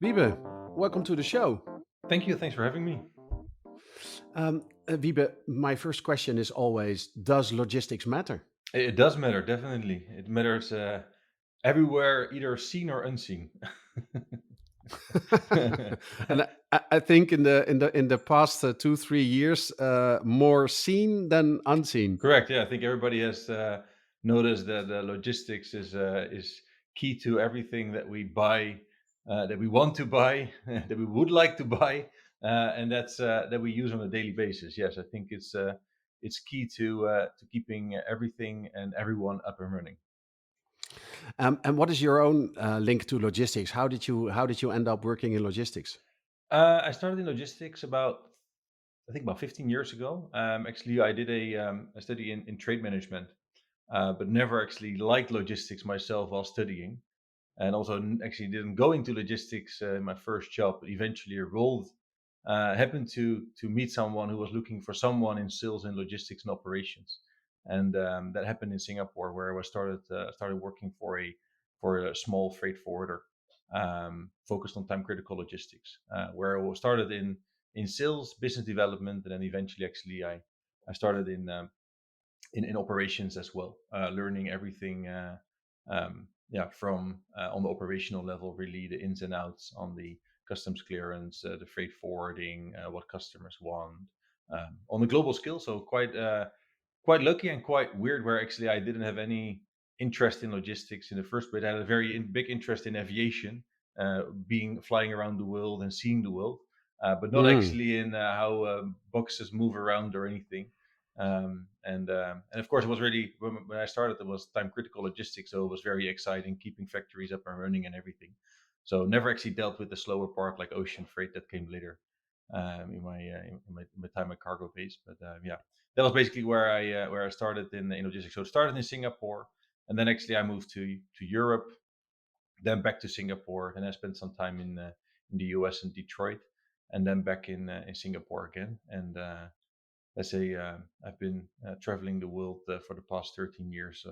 Wiebe, welcome to the show. Thank you. Thanks for having me. Wiebe, my first question is always: does logistics matter? It does matter, definitely. It matters everywhere, either seen or unseen. And I think in the past 2 3 years, more seen than unseen. Correct. Yeah, I think everybody has noticed that logistics is key to everything that we buy, that we want to buy, that we would like to buy, and that we use on a daily basis. Yes, I think it's key to keeping everything and everyone up and running. And what is your own link to logistics? How did you end up working in logistics? I started in logistics about 15 years ago. Actually, I did a study in trade management, but never actually liked logistics myself while studying. And also actually didn't go into logistics in my first job, but eventually rolled. Happened to meet someone who was looking for someone in sales and logistics and operations, and that happened in Singapore, where I started working for a small freight forwarder, focused on time critical logistics, where I started in sales, business development, and then eventually actually I started in operations as well, learning everything. Yeah, from on the operational level, really the ins and outs on the customs clearance, the freight forwarding, what customers want on a global scale. So quite lucky and quite weird, where actually I didn't have any interest in logistics in the first place. I had a very big interest in aviation, being flying around the world and seeing the world, but not Mm. actually in how boxes move around or anything. And of course, it was really when I started, it was time critical logistics, so it was very exciting, keeping factories up and running and everything. So never actually dealt with the slower part like ocean freight that came later, in my time at Cargobase. But yeah, that was basically where I started in logistics. So it started in Singapore, and then actually I moved to Europe, then back to Singapore, then I spent some time in the US in Detroit, and then back in Singapore again. And let's say I've been traveling the world for the past 13 years,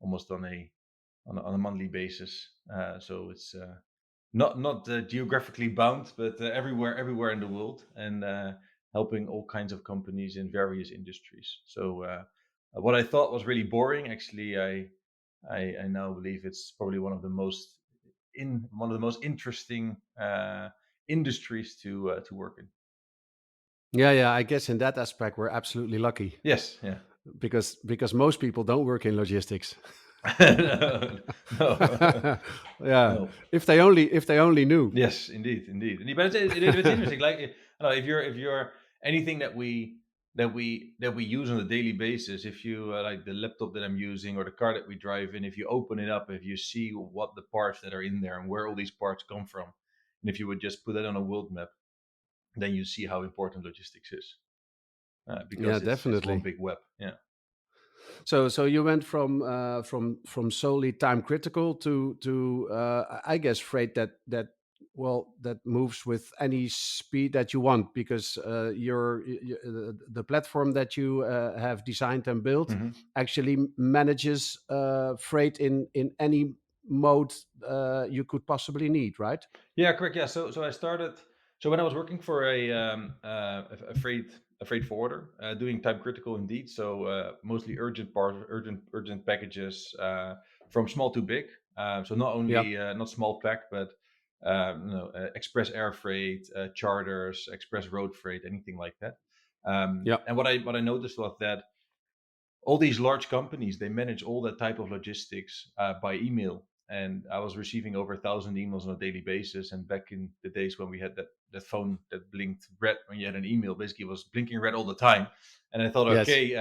almost on a monthly basis. So it's not geographically bound, but everywhere in the world, and helping all kinds of companies in various industries. So what I thought was really boring, actually, I now believe it's probably one of the most interesting industries to work in. Yeah, yeah. I guess in that aspect, we're absolutely lucky Yes, yeah. because most people don't work in logistics. No, no, Yeah, no. if they only knew. Yes, indeed, indeed. But it's interesting. Like, I don't know, if you're anything that we use on a daily basis. If you like the laptop that I'm using or the car that we drive in, if you open it up, if you see what the parts that are in there and where all these parts come from, and if you would just put that on a world map, then you see how important logistics is, Yeah, because it's one definitely. big web. Yeah. So you went from solely time critical to I guess freight that moves with any speed that you want because the platform that you have designed and built Mhm. actually manages freight in any mode you could possibly need, right? Yeah, correct. Yeah, so I started. So when I was working for a freight forwarder, doing time critical indeed. So mostly urgent parts, urgent packages, from small to big. So not Yeah, only not small pack, but express air freight, charters, express road freight, anything like that. yeah. And what I noticed was that all these large companies, they manage all that type of logistics by email, and I was receiving over 1,000 emails on a daily basis. And back in the days when we had that phone that blinked red when you had an email, basically it was blinking red all the time. And I thought, Yes. okay,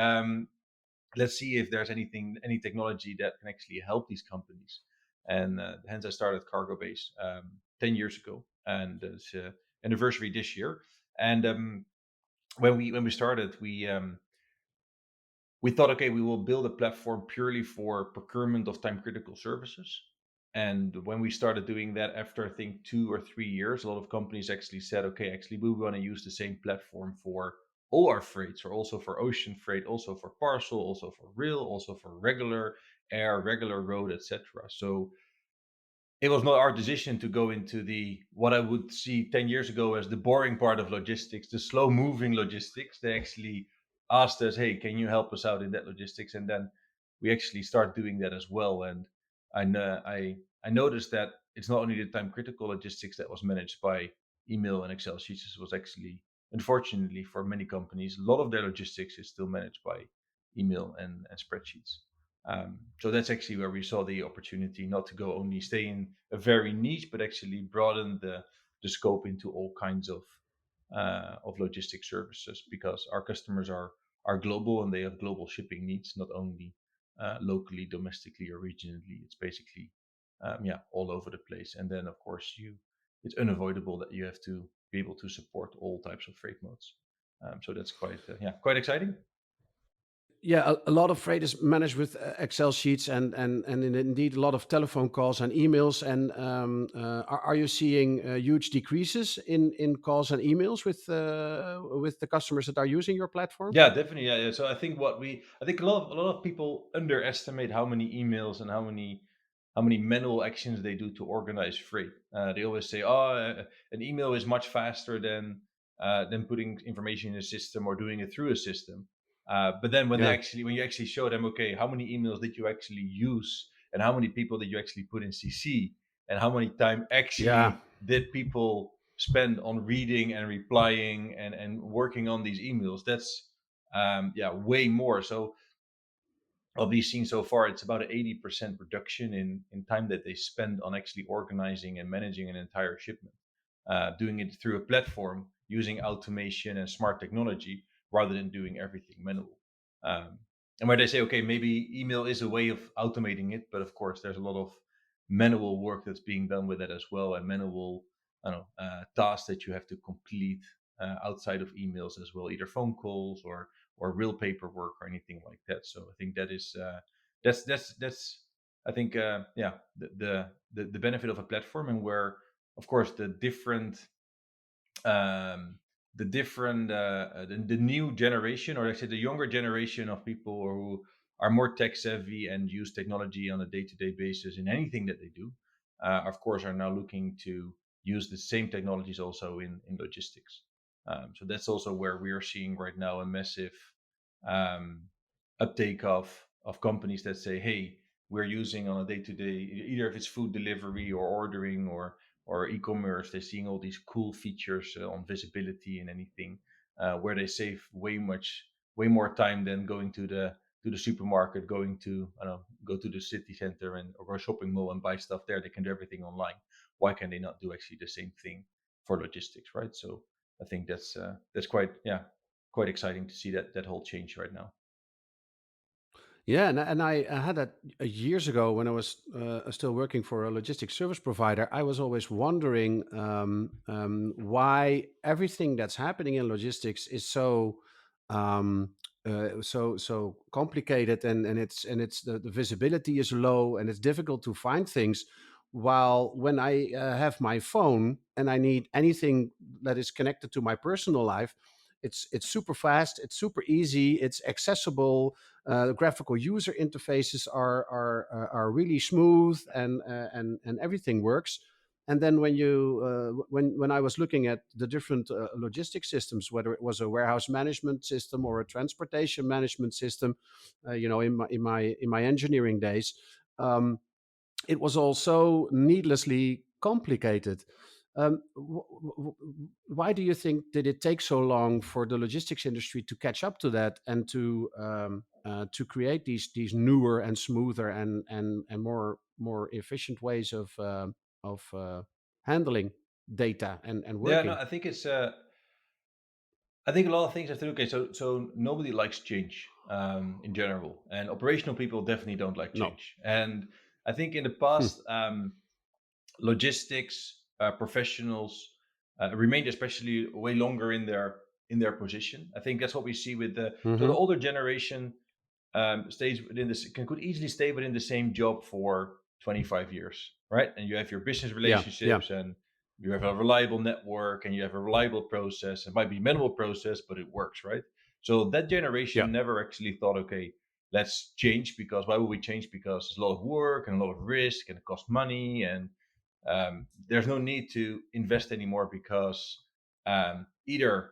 let's see if there's any technology that can actually help these companies. And hence I started Cargobase 10 years ago, and it's anniversary this year. And when we started, we thought, okay, we will build a platform purely for procurement of time critical services. And when we started doing that, after I think 2 or 3 years, a lot of companies actually said, okay, actually, we want to use the same platform for all our freights, or also for ocean freight, also for parcel, also for rail, also for regular air, regular road, etc. So it was not our decision to go into the what I would see 10 years ago as the boring part of logistics, the slow moving logistics. They actually asked us, hey, can you help us out in that logistics? And then we actually start doing that as well. And I noticed that it's not only the time critical logistics that was managed by email and Excel sheets. It was actually, unfortunately, for many companies, a lot of their logistics is still managed by email and spreadsheets. So that's actually where we saw the opportunity not to go only stay in a very niche, but actually broaden the scope into all kinds of logistic services, because our customers are global and they have global shipping needs, not only locally, domestically, or regionally. It's basically yeah, all over the place. And then of course it's unavoidable that you have to be able to support all types of freight modes. So that's quite yeah, quite exciting. Yeah, a lot of freight is managed with Excel sheets and indeed a lot of telephone calls and emails. And are you seeing huge decreases in calls and emails with the customers that are using your platform? Yeah, definitely. Yeah, yeah. So I think a lot of people underestimate how many emails and how many manual actions they do to organize freight. They always say, "Oh, an email is much faster than putting information in a system or doing it through a system." But then Yeah, when you actually show them, okay, how many emails did you actually use, and how many people did you actually put in CC, and how many time yeah. actually did people spend on reading and replying and working on these emails? That's yeah, way more. So what we've seen so far, it's about an 80% reduction in time that they spend on actually organizing and managing an entire shipment, doing it through a platform using automation and smart technology rather than doing everything manual. Um, and where they say, okay, maybe email is a way of automating it, but of course, there's a lot of manual work that's being done with it as well, and manual, I don't know, tasks that you have to complete outside of emails as well, either phone calls or real paperwork or anything like that. So I think that is that's I think yeah, the benefit of a platform, and where of course um, the different the new generation, or let's say the younger generation of people who are more tech savvy and use technology on a day-to-day basis in anything that they do, of course are now looking to use the same technologies also in logistics. So that's also where we are seeing right now a massive um, uptake of companies that say, hey, we're using on a day-to-day, either if it's food delivery or ordering or e-commerce, they're seeing all these cool features on visibility and anything, where they save way more time than going to the supermarket, going to I don't know, go to the city center and or a shopping mall and buy stuff there. They can do everything online. Why can they not do actually the same thing for logistics, right? So I think that's quite yeah, quite exciting to see that whole change right now. Yeah, and I had that years ago when I was still working for a logistics service provider. I was always wondering why everything that's happening in logistics is so complicated, and it's the visibility is low and it's difficult to find things. While when I have my phone and I need anything that is connected to my personal life, it's super fast, it's super easy, it's accessible. The graphical user interfaces are really smooth, and everything works. And then when I was looking at the different logistics systems, whether it was a warehouse management system or a transportation management system, in my engineering days, um, it was also needlessly complicated. Why do you think did it take so long for the logistics industry to catch up to that and to create these newer and smoother and more efficient ways of handling data and Yeah, no, working? I think a lot of things have to do. Okay, so nobody likes change in general, and operational people definitely don't like No. change. And I think in the past, logistics professionals remained especially way longer in their position. I think that's what we see with the Hmm. older generation stays within this could easily stay within the same job for 25 years, right? And you have your business Yeah, yeah, relationships, and you have a reliable network, and you have a reliable process. It might be manual process, but it works, right? So that yeah, generation never actually thought, okay, let's change, because why would we change? Because it's a lot of work and a lot of risk and it costs money, There's no need to invest anymore because either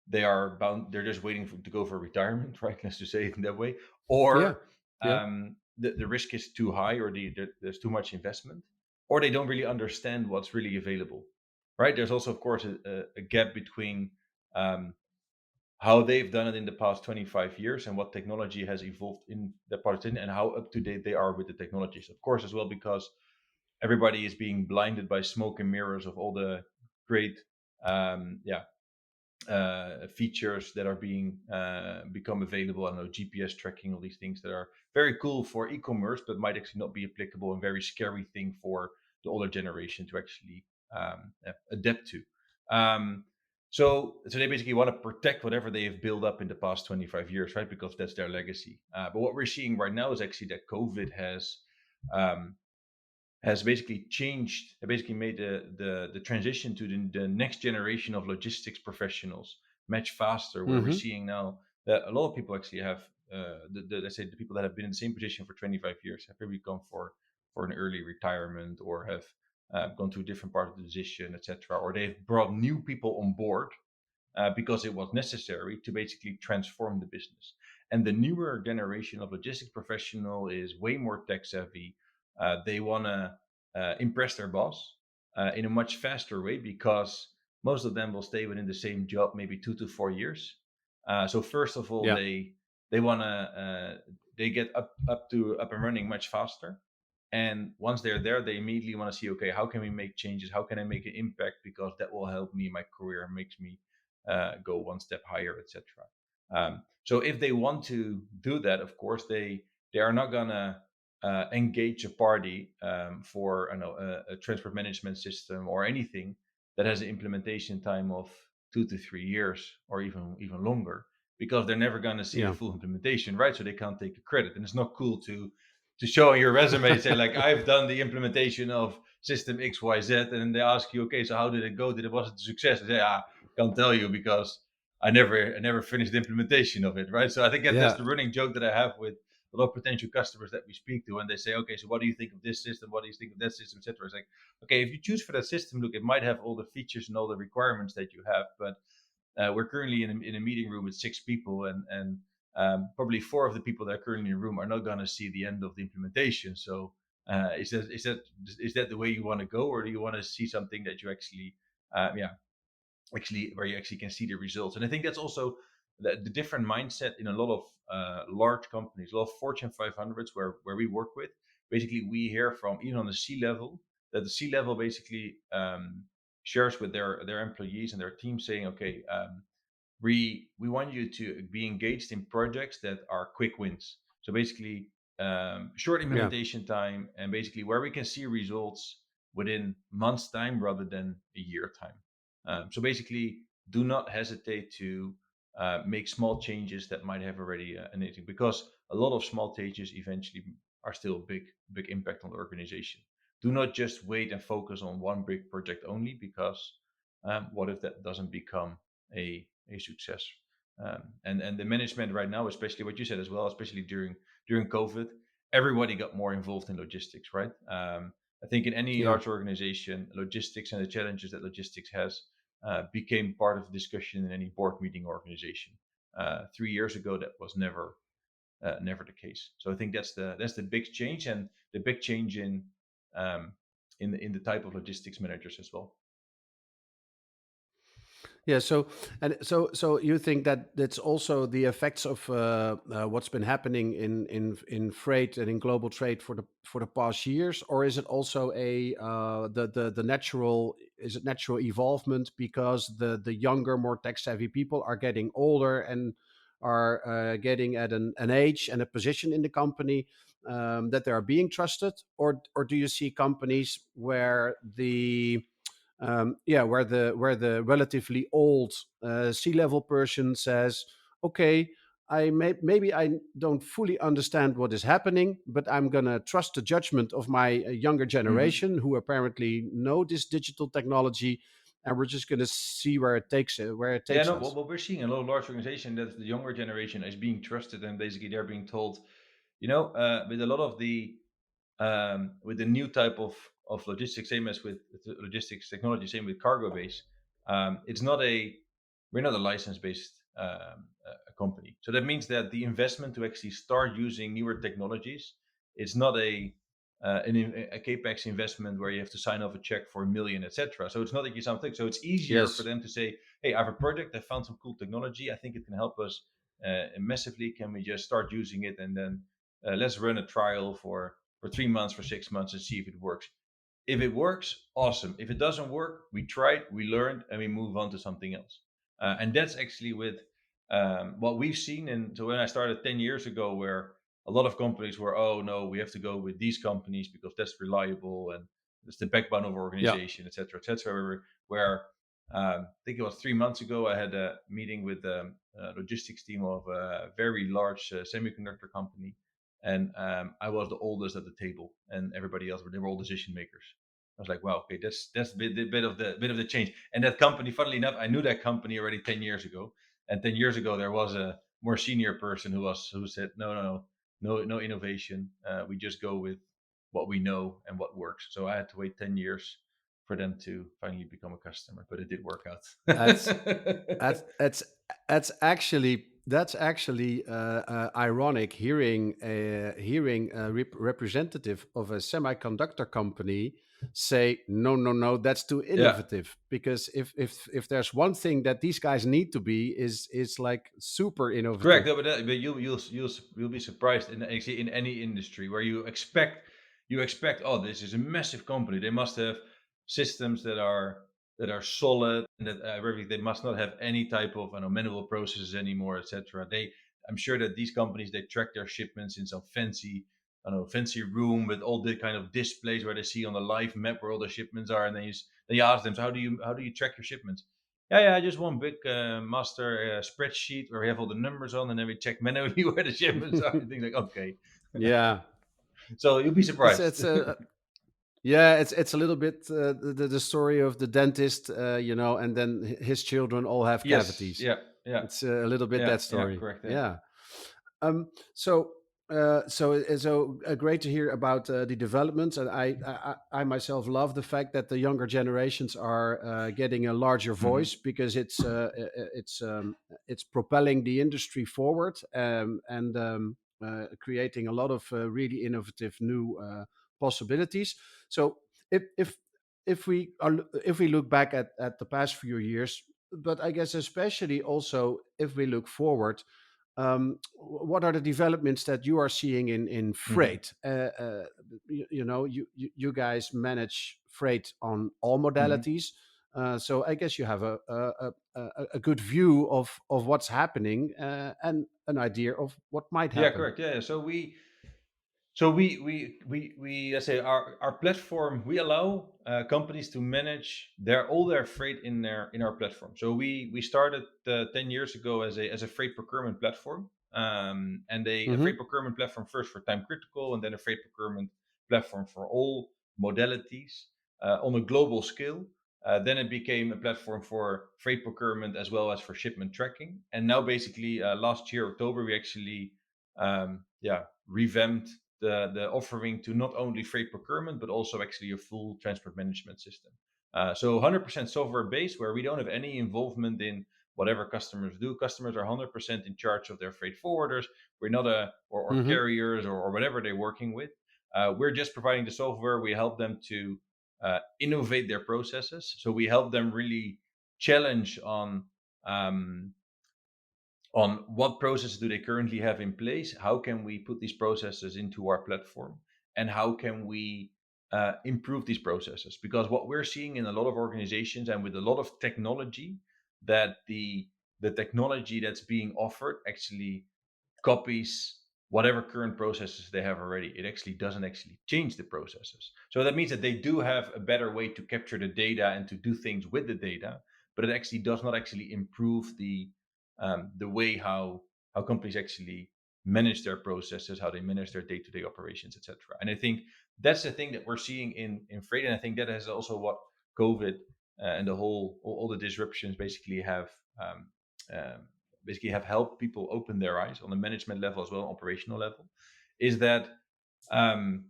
they are bound, they're just waiting to go for retirement, right? Let's just say it in that way, Yeah. or Yeah. the risk is too high, or there's too much investment, or they don't really understand what's really available, right? There's also, of course, a gap between um, how they've done it in the past 25 years and what technology has evolved in the past, and how up to date they are with the technologies. Of course, as well, because everybody is being blinded by smoke and mirrors of all the great yeah features that are being become available. I don't know, GPS tracking, all these things that are very cool for e-commerce, but might actually not be applicable, and very scary thing for the older generation to actually adapt to. Um, so they basically want to protect whatever they have built up in the past 25 years, right? Because that's their legacy. But what we're seeing right now is actually that COVID um, has basically changed, basically made the transition to the next generation of logistics professionals much faster. Where we're Hmm. seeing now that a lot of people actually have, let's say, the people that have been in the same position for 25 years have probably gone for an early retirement, or have gone to a different part of the position, etc., or they've brought new people on board because it was necessary to basically transform the business. And the newer generation of logistics professional is way more tech savvy. They want to impress their boss in a much faster way, because most of them will stay within the same job maybe 2 to 4 years. So first of all, Yeah. they want to they get up and running much faster. And once they're there, they immediately want to see, okay, how can we make changes? How can I make an impact? Because that will help me in my career, makes me go one step higher, etc. So if they want to do that, of course, they are not gonna engage a party for, I don't know, a transport management system or anything that has an implementation time of 2 to 3 years, or even longer, because they're never gonna see the Yeah. full implementation, right? So they can't take the credit, and it's not cool to show on your resume, say like, I've done the implementation of system XYZ, and then they ask you, okay, so how did it go? Was it a success? I say, can't tell you, because I never finished the implementation of it, right? So I think that's Yeah. the running joke that I have with a lot of potential customers that we speak to, and they say, okay, so what do you think of this system? What do you think of that system, etc. It's like, okay, if you choose for that system, look, it might have all the features and all the requirements that you have, but we're currently in a meeting room with 6 people, and probably 4 of the people that are currently in the room are not going to see the end of the implementation. So is that the way you want to go, or do you want to see something that you actually yeah, actually, where you actually can see the results? And I think that's also the different mindset in a lot of large companies, a lot of Fortune 500s where we work with. Basically, we hear from, even on the C level, that the C level basically shares with their employees and their team, saying, okay, we want you to be engaged in projects that are quick wins. So basically, short Yeah. implementation time, and basically where we can see results within months time rather than a year time. So basically, do not hesitate to make small changes that might have already an impact, because a lot of small changes eventually are still a big impact on the organization. Do not just wait and focus on one big project only, because what if that doesn't become a success? And the management right now, especially what you said as well, especially during COVID, everybody got more involved in logistics, right? I think in any Yeah. large organization, logistics and the challenges that logistics has became part of the discussion in any board meeting organization. 3 years ago, that was never the case. So I think that's the big change, and the big change um, in the type of logistics managers as well. Yeah. So you think that that's also the effects of what's been happening in freight and in global trade for the past years, or is it also the natural, is it natural evolvement because the younger, more tech savvy people are getting older and are getting at an age and a position in the company that they are being trusted, or do you see companies where where the relatively old C-level person says, "Okay, maybe I don't fully understand what is happening, but I'm gonna trust the judgment of my younger Mhm. generation who apparently know this digital technology, and we're just gonna see where it Yeah, takes no, us." what we're seeing in a lot of large organization, that the younger generation is being trusted, and basically they're being told, with a lot of the with the new type of logistics, same as with logistics technology, same with Cargobase. It's not a We're not a license based company, so that means that the investment to actually start using newer technologies, it's not a capex investment where you have to sign off a check for 1 million, etc. So it's not like you something. So it's easier for Yes. them to say, "Hey, I have a project. I found some cool technology. I think it can help us massively. Can we just start using it and then let's run a trial for 3 months, for 6 months, and see if it works. If it works, awesome. If it doesn't work, we tried, we learned, and we move on to something else." And that's actually with what we've seen. And so when I started 10 years ago, where a lot of companies were, oh no, we have to go with these companies because that's reliable and it's the backbone of our Yeah. organization, etc., etc. Where I think it was 3 months ago, I had a meeting with a logistics team of a very large semiconductor company, and I was the oldest at the table, and everybody else they were all decision makers. I was like, wow, okay, that's a bit of the change. And that company, funnily enough, I knew that company already 10 years ago, and 10 years ago there was a more senior person who said, no, no, no, no, no innovation. We just go with what we know and what works. So I had to wait 10 years for them to finally become a customer, but it did work out. That's That's that's that's actually ironic hearing a representative of a semiconductor company say no, no, no, that's too Yeah. innovative, because if there's one thing that these guys need to be is like super Correct. innovative. No, but you'll be surprised in actually in any industry where you expect, oh, this is a massive company, they must have systems that are solid, and that they must not have any type of, manual processes anymore, etc. I'm sure that these companies, they track their shipments in some fancy, I don't know, fancy room with all the kind of displays where they see on the live map where all the shipments are, and then you ask them, so how do you track your shipments? Yeah, yeah, just one big master spreadsheet where we have all the numbers on, and then we check manually where the shipments are. And things like, okay, Yeah, so you'll be it's surprised. it's yeah, it's a little bit the story of the dentist, and then his children all have Yes, cavities. yeah, yeah, It's a little bit yeah, that yeah, story. correct, yeah. Yeah. So great to hear about the developments, and I myself love the fact that the younger generations are getting a larger voice, Hmm. because it's propelling the industry forward, and creating a lot of really innovative new possibilities. So if if we look back at the past few years, but I guess especially also if we look forward, what are the developments that you are seeing in Hmm. freight? You guys manage freight on all Hmm. modalities, so I guess you have a good view of what's happening, and an idea of what might Yeah, happen. correct. Yeah, yeah. So we let's say our platform, we allow companies to manage all their freight in our platform. So we started 10 years ago as a freight procurement platform, and a freight Hmm. procurement platform first for time critical, and then a freight procurement platform for all modalities on a global scale. Then it became a platform for freight procurement as well as for shipment tracking. And now, basically, last year October, we actually revamped the offering to not only freight procurement but also actually a full transport management system. So 100% software based, where we don't have any involvement in whatever customers do. Customers are 100% in charge of their freight forwarders. We're not or Hmm. carriers, or whatever they're working with. We're just providing the software. We help them to innovate their processes. So we help them really challenge um, on what processes do they currently have in place, how can we put these processes into our platform, and how can we improve these processes. Because what we're seeing in a lot of organizations and with a lot of technology, that the technology that's being offered actually copies whatever current processes they have already. It actually doesn't actually change the processes. So that means that they do have a better way to capture the data and to do things with the data, but it actually does not actually improve the way how companies actually manage their processes, how they manage their day-to-day operations, etc. And I think that's the thing that we're seeing in freight, and I think that is also what COVID and the whole all the disruptions um, um, basically have helped people open their eyes on the management level as well, operational level, is that um,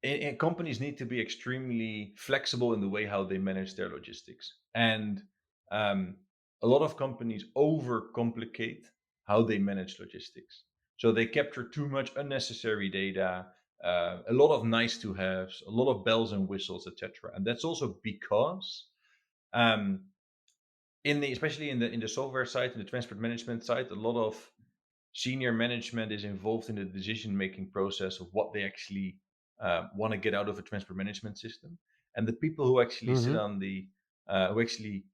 and companies need to be extremely flexible in the way how they manage their logistics. And um, a lot of companies overcomplicate how they manage logistics. So they capture too much unnecessary data, a lot of nice to haves, a lot of bells and whistles, etc. And that's also because um, in the especially in the software side, in the transport management side, a lot of senior management is involved in the decision making process of what they actually want to get out of a transport management system. And the people who actually sit Hmm. on the who actually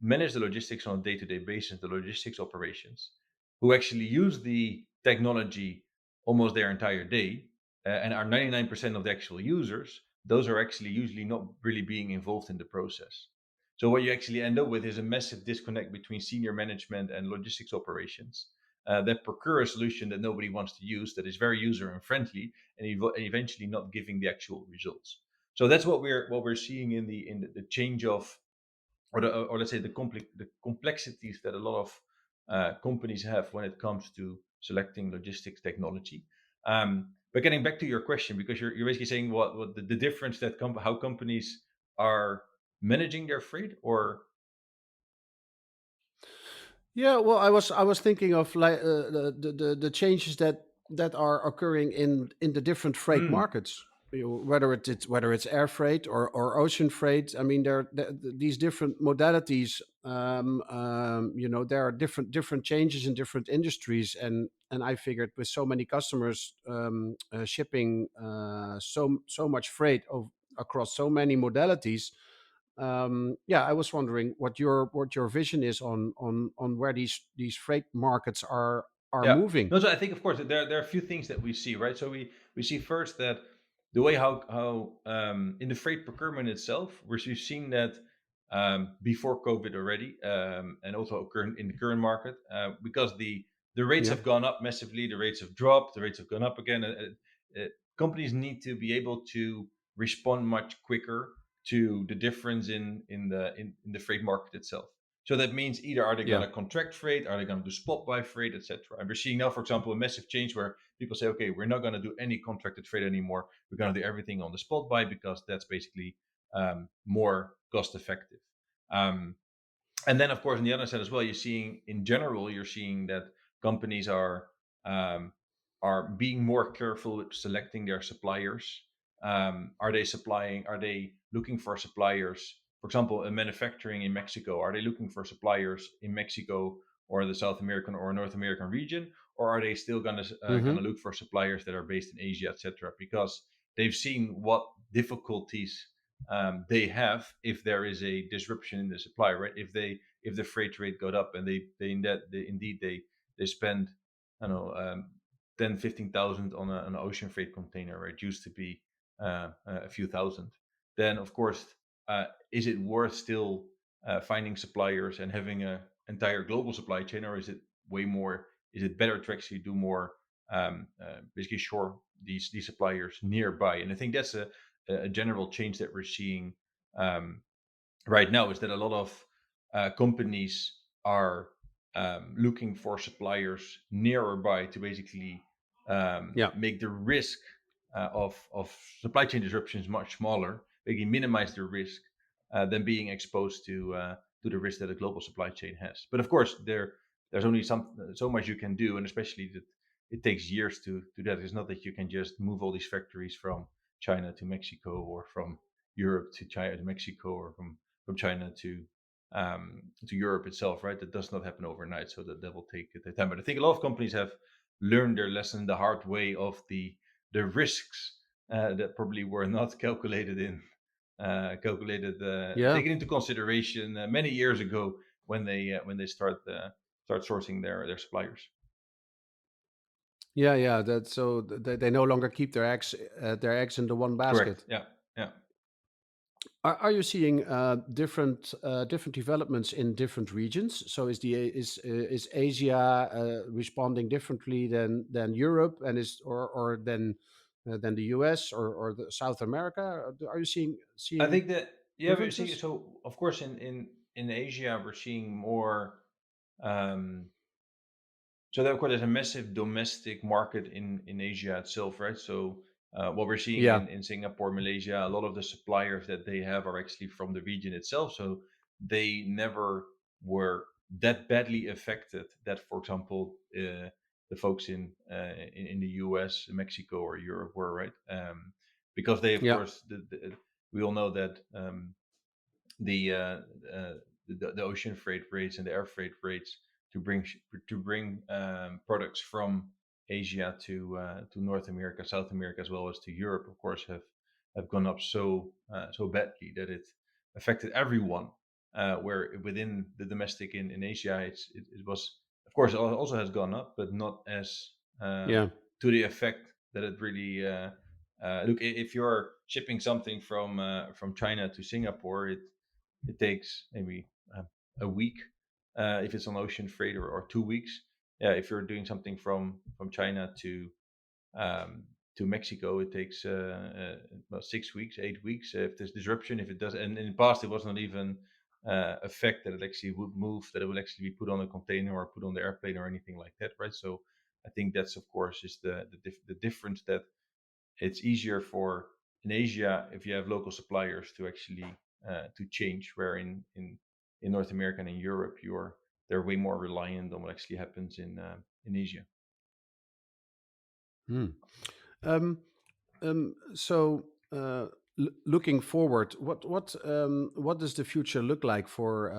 manage the logistics on a day-to-day basis, the logistics operations, who actually use the technology almost their entire day, and are 99% of the actual users, those are actually usually not really being involved in the process. So what you actually end up with is a massive disconnect between senior management and logistics operations, that procure a solution that nobody wants to use, that is very user unfriendly, and eventually not giving the actual results. So that's what we're seeing in the change of, or let's say the complexities that a lot of companies have when it comes to selecting logistics technology. But getting back to your question, because you're basically saying what the difference that how companies are managing their freight, or Yeah, well, I was thinking of like the changes that are occurring in the different freight mm, markets. Whether it's air freight or ocean freight. I mean, these different modalities. There are different changes in different industries, and I figured with so many customers shipping so much freight across so many modalities. Yeah, I was wondering what your vision is on where these freight markets are yeah. moving. No, so I think, of course, there are a few things that we see, right? So we see first that the way how in the freight procurement itself, we've seen that before COVID already, and also current in the current market, because the rates Yeah, have gone up massively, the rates have dropped, the rates have gone up again. Companies need to be able to respond much quicker to the difference in the freight market itself. So that means either are they going yeah, to contract freight, are they going to do spot buy freight, etc. And we're seeing now, for example, a massive change where people say, okay, we're not going to do any contracted freight anymore. We're going to do everything on the spot buy because that's basically more cost effective. Um, and then, of course, on the other side as well, you're seeing that companies um, are being more careful with selecting their suppliers. Are they looking for suppliers, for example, in manufacturing in Mexico? Are they looking for suppliers in Mexico or the South American or North American region, or are they still gonna hmm, look for suppliers that are based in Asia, etc.? Because they've seen what difficulties they have if there is a disruption in the supply, right? If the freight rate got up, and they spend, I don't know, 10 15,000 on an ocean freight container, where it used to be a few thousand, then of course, is it worth still finding suppliers and having a entire global supply chain, or is it way more? Is it better to actually do more, basically shore these suppliers nearby? And I think that's a general change that we're seeing um, right now, is that a lot of companies are looking for suppliers nearer by to basically yeah, make the risk of supply chain disruptions much smaller. They can minimize the risk than being exposed to the risk that a global supply chain has. But of course, there's only so much you can do, and especially that it takes years to do that. It's not that you can just move all these factories from China to Mexico, or from Europe to China to Mexico, or from China to Europe itself, right? That does not happen overnight, so that will take the time. But I think a lot of companies have learned their lesson the hard way of the risks that probably were not yeah, taken into consideration many years ago when they start sourcing their suppliers. yeah. That's so they no longer keep their eggs in the one Correct. basket. Yeah. Yeah. Are you seeing different developments in different regions? So is Asia responding differently than Europe, and is or than the US or the South America? Are you seeing I seeing think that, yeah, we see. differences? So of course, in Asia, we're seeing more. Um, so there, of course, there's a massive domestic market in Asia itself, right? So What we're seeing Yeah. in Singapore, Malaysia, a lot of the suppliers that they have are actually from the region itself, so they never were that badly affected that, for example, the folks in the US, Mexico, or Europe were, right? Because they, of Yeah. course, we all know that the the ocean freight rates and the air freight rates to bring products from Asia to North America, South America, as well as to Europe, of course, have gone up so badly that it affected everyone. Where within the domestic in Asia, it was, of course, also has gone up, but not as Yeah. to the effect that it really. Look, if you're shipping something from China to Singapore, it takes maybe a week if it's on ocean freight, or 2 weeks. Yeah, if you're doing something from China um, to Mexico, it takes about 6 weeks, 8 weeks. If there's disruption, if it does, and in the past it was not even a fact that it actually would move, that it would actually be put on a container or put on the airplane or anything like that, right? So I think that's, of course, is the difference, that it's easier for in Asia if you have local suppliers to actually to change. Where in North America and in Europe, they're way more reliant on what actually happens in Asia. Hmm. Um, so, looking forward, what does the future look like for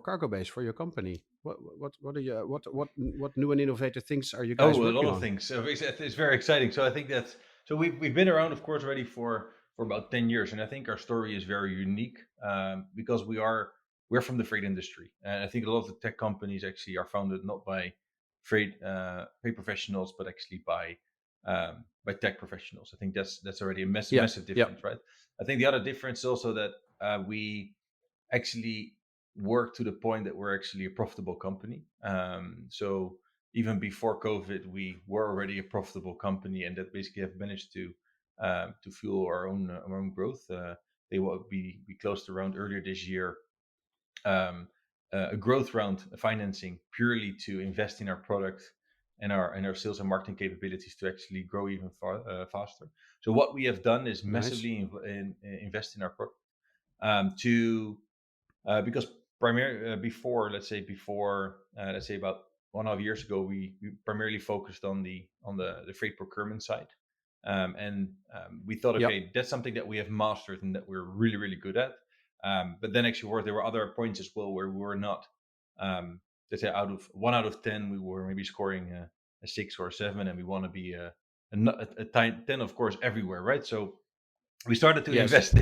Cargobase, for your company? What are you what new and innovative things are you guys Oh, a lot working of on? things. So it's very exciting. So I think that's so we've been around, of course, already for about 10 years, and I think our story is very unique because we're from the freight industry, and I think a lot of the tech companies actually are founded not by freight professionals, but actually by tech professionals. I think that's already a Yeah. massive Yeah. difference, right? I think the other difference is also that we actually work to the point that we're actually a profitable company. So even before COVID, we were already a profitable company, and that basically have managed to fuel our own growth. They will be closed around earlier this year um, a growth round financing purely to invest in our product and our sales and marketing capabilities to actually grow even faster. So what we have done is Nice. massively invest in our product to because primarily let's say about 1.5 years ago, we primarily focused on the freight procurement side, and we thought, Yeah. okay, that's something that we have mastered and that we're really good at. But then actually, there were other points as well where we were not. Let's say out of 1 out of 10, we were maybe scoring a 6 or 7, and we want to be a 10, of course, everywhere, right? So we started to Yes. invest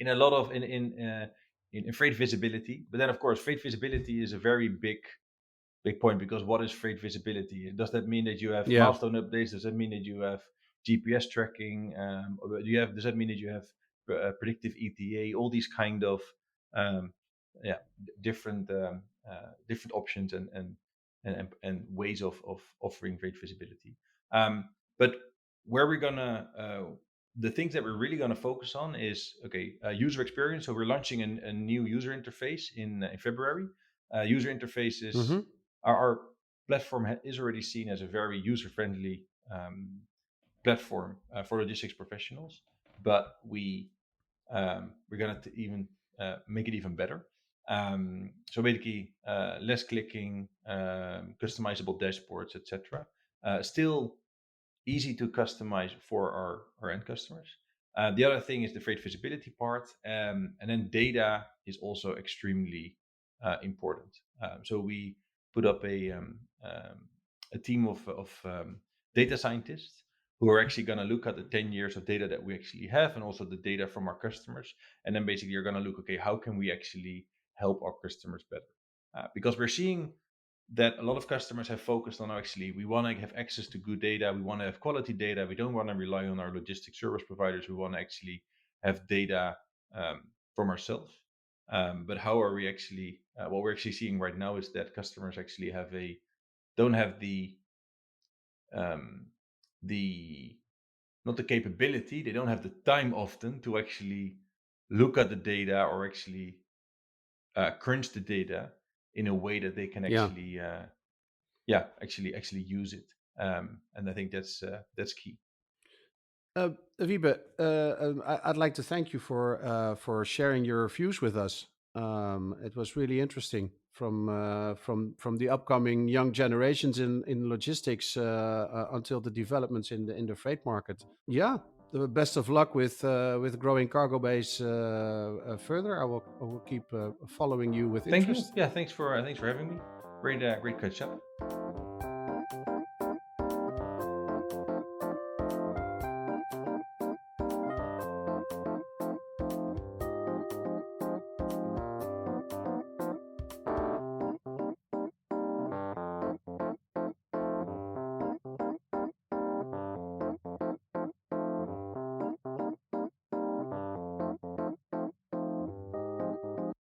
in a lot of in freight visibility. But then, of course, freight visibility is a very big point, because what is freight visibility? Does that mean that you have Yeah. milestone updates? Does that mean that you have GPS tracking? Or does that mean that you have predictive ETA? All these kind of um, yeah different options and ways of offering freight visibility. But where we're gonna the things that we're really going to focus on is, okay, user experience. So we're launching a new user interface in February. User interfaces, Hmm. our platform is already seen as a very user friendly platform for logistics professionals, but we're going to even make it even better. So basically, less clicking, customizable dashboards, etc. Still easy to customize for our end customers. The other thing is the freight visibility part, and then data is also extremely important. So we put up a team of data scientists who are actually going to look at the 10 years of data that we actually have, and also the data from our customers. And then basically you're going to look, okay, how can we actually help our customers better? Because we're seeing that a lot of customers have focused on, actually, we want to have access to good data, we want to have quality data, we don't want to rely on our logistics service providers, we want to actually have data from ourselves. But how are we actually what we're actually seeing right now is that customers actually don't have um, the not the capability, they don't have the time often to actually look at the data, or actually crunch the data in a way that they can Yeah. actually actually use it. And I think that's key. Wiebe, I'd like to thank you for sharing your views with us. It was really interesting from the upcoming young generations in logistics until the developments in the freight market. Yeah, the best of luck with growing cargo base further. I will keep following you with Thank you. interest. Yeah, thanks for having me. Great catch up.